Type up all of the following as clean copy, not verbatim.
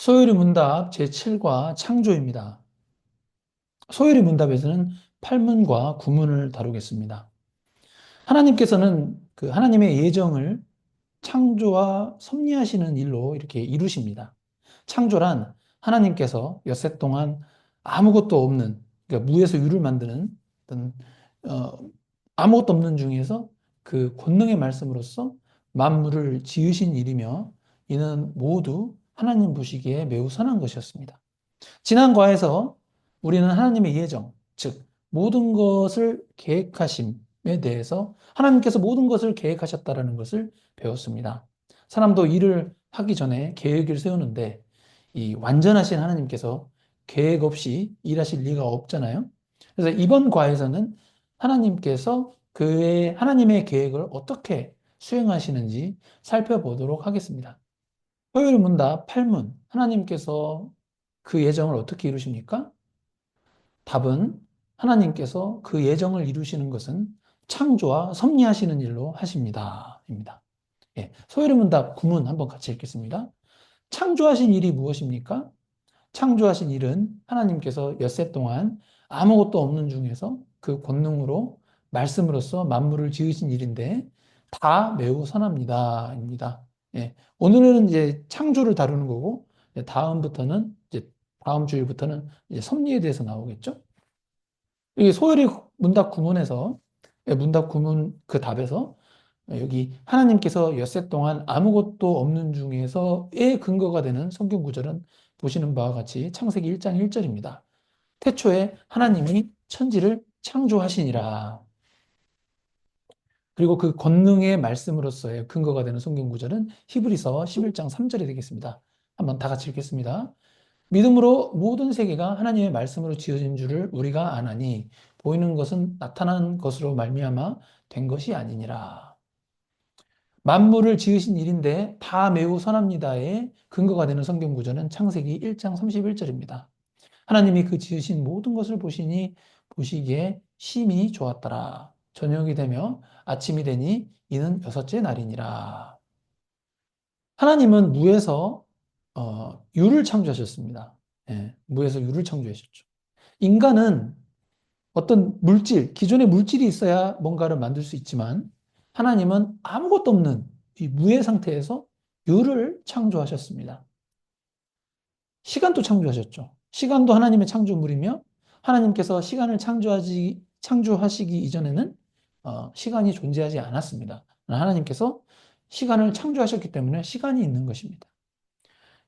소요리 문답 제7과 창조입니다. 소요리 문답에서는 8문과 9문을 다루겠습니다. 하나님께서는 그 하나님의 예정을 창조와 섭리하시는 일로 이렇게 이루십니다. 창조란 하나님께서 엿새 동안 아무것도 없는, 그러니까 무에서 유를 만드는 어떤, 어, 아무것도 없는 중에서 그 권능의 말씀으로써 만물을 지으신 일이며 이는 모두 하나님 보시기에 매우 선한 것이었습니다. 지난 과에서 우리는 하나님의 예정, 즉, 모든 것을 계획하심에 대해서 하나님께서 모든 것을 계획하셨다라는 것을 배웠습니다. 사람도 일을 하기 전에 계획을 세우는데 이 완전하신 하나님께서 계획 없이 일하실 리가 없잖아요. 그래서 이번 과에서는 하나님께서 그의 하나님의 계획을 어떻게 수행하시는지 살펴보도록 하겠습니다. 토요일 문답 8문. 하나님께서 그 예정을 어떻게 이루십니까? 답은 하나님께서 그 예정을 이루시는 것은 창조와 섭리하시는 일로 하십니다. 입니다. 예, 소요리 문답 9문 한번 같이 읽겠습니다. 창조하신 일이 무엇입니까? 창조하신 일은 하나님께서 엿새 동안 아무것도 없는 중에서 그 권능으로 말씀으로써 만물을 지으신 일인데 다 매우 선합니다. 입니다. 예, 오늘은 이제 창조를 다루는 거고 다음부터는 이제 다음 주일부터는 이제 섭리에 대해서 나오겠죠? 이 소열이 문답 구문에서 문답 구문 그 답에서 여기 하나님께서 엿새 동안 아무것도 없는 중에서의 근거가 되는 성경 구절은 보시는 바와 같이 창세기 1장 1절입니다. 태초에 하나님이 천지를 창조하시니라. 그리고 그 권능의 말씀으로서의 근거가 되는 성경 구절은 히브리서 11장 3절이 되겠습니다. 한번 다 같이 읽겠습니다. 믿음으로 모든 세계가 하나님의 말씀으로 지어진 줄을 우리가 아나니 보이는 것은 나타난 것으로 말미암아 된 것이 아니니라. 만물을 지으신 일인데 다 매우 선합니다의 근거가 되는 성경 구절은 창세기 1장 31절입니다. 하나님이 그 지으신 모든 것을 보시니 보시기에 심히 좋았더라. 저녁이 되며 아침이 되니 이는 여섯째 날이니라. 하나님은 무에서 유를 창조하셨습니다. 예, 무에서 유를 창조하셨죠. 인간은 어떤 물질, 기존의 물질이 있어야 뭔가를 만들 수 있지만 하나님은 아무것도 없는 이 무의 상태에서 유를 창조하셨습니다. 시간도 창조하셨죠. 시간도 하나님의 창조물이며 하나님께서 시간을 창조하시기 이전에는 시간이 존재하지 않았습니다. 하나님께서 시간을 창조하셨기 때문에 시간이 있는 것입니다.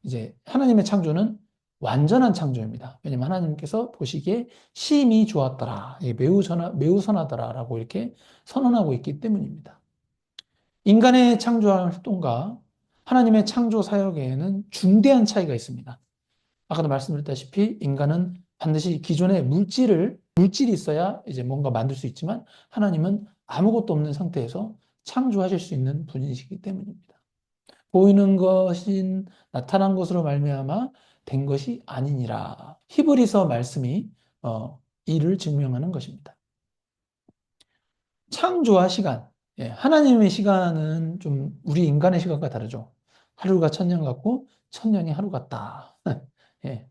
이제 하나님의 창조는 완전한 창조입니다. 왜냐하면 하나님께서 보시기에 심히 좋았더라, 매우 선하더라라고 이렇게 선언하고 있기 때문입니다. 인간의 창조 활동과 하나님의 창조 사역에는 중대한 차이가 있습니다. 아까도 말씀드렸다시피 인간은 반드시 기존의 물질이 있어야 이제 뭔가 만들 수 있지만 하나님은 아무것도 없는 상태에서 창조하실 수 있는 분이시기 때문입니다. 보이는 것인 나타난 것으로 말미암아 된 것이 아니니라. 히브리서 말씀이 이를 증명하는 것입니다. 창조와 시간. 예, 하나님의 시간은 좀 우리 인간의 시간과 다르죠. 하루가 천년 같고 천년이 하루 같다. 예,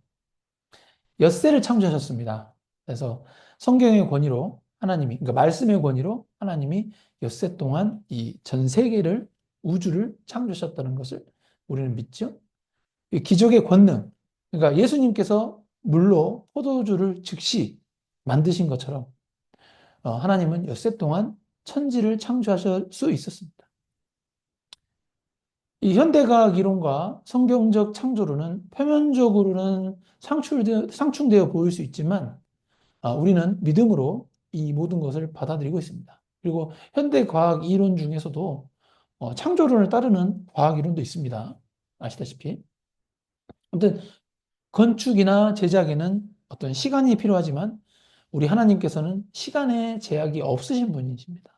엿새를 창조하셨습니다. 그래서 성경의 권위로 하나님이, 그러니까 말씀의 권위로 하나님이 엿새 동안 이 전 세계를, 우주를 창조하셨다는 것을 우리는 믿죠. 이 기적의 권능, 그러니까 예수님께서 물로 포도주를 즉시 만드신 것처럼 하나님은 엿새 동안 천지를 창조하실 수 있었습니다. 이 현대과학 이론과 성경적 창조론은 표면적으로는 상충되어 보일 수 있지만 우리는 믿음으로 이 모든 것을 받아들이고 있습니다. 그리고 현대 과학 이론 중에서도 창조론을 따르는 과학 이론도 있습니다. 아시다시피. 아무튼 건축이나 제작에는 어떤 시간이 필요하지만 우리 하나님께서는 시간의 제약이 없으신 분이십니다.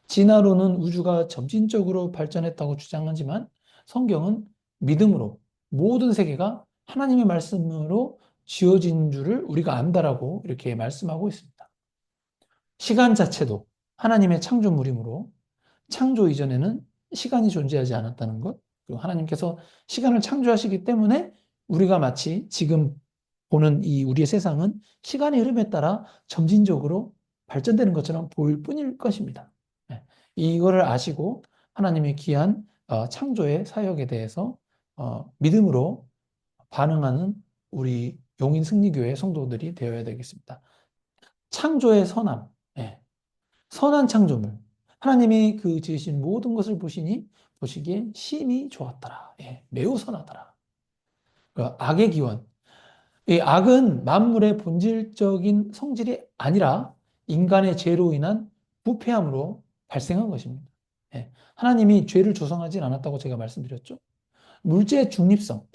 진화론은 우주가 점진적으로 발전했다고 주장하지만 성경은 믿음으로 모든 세계가 하나님의 말씀으로 지어진 줄을 우리가 안다라고 이렇게 말씀하고 있습니다. 시간 자체도 하나님의 창조물이므로 창조 이전에는 시간이 존재하지 않았다는 것, 그리고 하나님께서 시간을 창조하시기 때문에 우리가 마치 지금 보는 이 우리의 세상은 시간의 흐름에 따라 점진적으로 발전되는 것처럼 보일 뿐일 것입니다. 예, 이거를 아시고 하나님의 귀한 창조의 사역에 대해서 믿음으로 반응하는 우리 용인 승리교회 성도들이 되어야 되겠습니다. 창조의 선함, 예, 선한 창조물. 하나님이 그 지으신 모든 것을 보시니 보시기에 심히 좋았더라. 예, 매우 선하더라. 그 악의 기원. 이 악은 만물의 본질적인 성질이 아니라 인간의 죄로 인한 부패함으로 발생한 것입니다. 예, 하나님이 죄를 조성하지 않았다고 제가 말씀드렸죠. 물질의 중립성.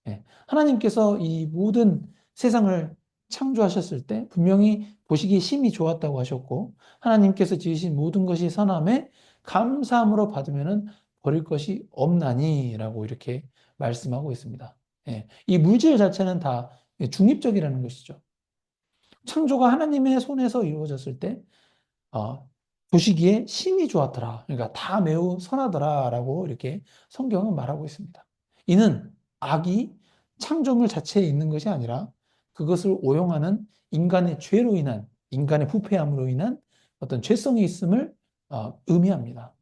예, 하나님께서 이 모든 세상을 창조하셨을 때 분명히 보시기에 심히 좋았다고 하셨고, 하나님께서 지으신 모든 것이 선함에 감사함으로 받으면은 버릴 것이 없나니라고 이렇게 말씀하고 있습니다. 예, 이 물질 자체는 다 중립적이라는 것이죠. 창조가 하나님의 손에서 이루어졌을 때 어, 보시기에 심히 좋았더라. 그러니까 다 매우 선하더라라고 이렇게 성경은 말하고 있습니다. 이는 악이 창조물 자체에 있는 것이 아니라 그것을 오용하는 인간의 죄로 인한 인간의 부패함으로 인한 어떤 죄성이 있음을 의미합니다.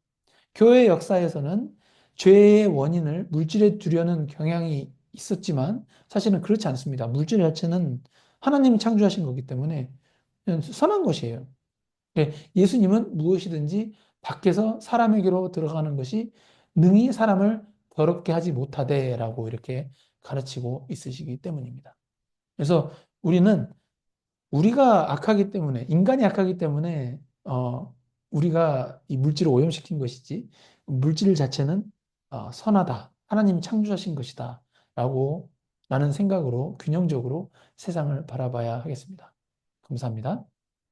교회 역사에서는 죄의 원인을 물질에 두려는 경향이 있었지만 사실은 그렇지 않습니다. 물질 자체는 하나님이 창조하신 거기 때문에 선한 것이에요. 예수님은 무엇이든지 밖에서 사람에게로 들어가는 것이 능히 사람을 더럽게 하지 못하되라고 이렇게 가르치고 있으시기 때문입니다. 그래서 우리는 우리가 악하기 때문에, 인간이 악하기 때문에, 우리가 이 물질을 오염시킨 것이지, 물질 자체는 선하다. 하나님이 창조하신 것이다. 라는 생각으로 균형적으로 세상을 바라봐야 하겠습니다. 감사합니다.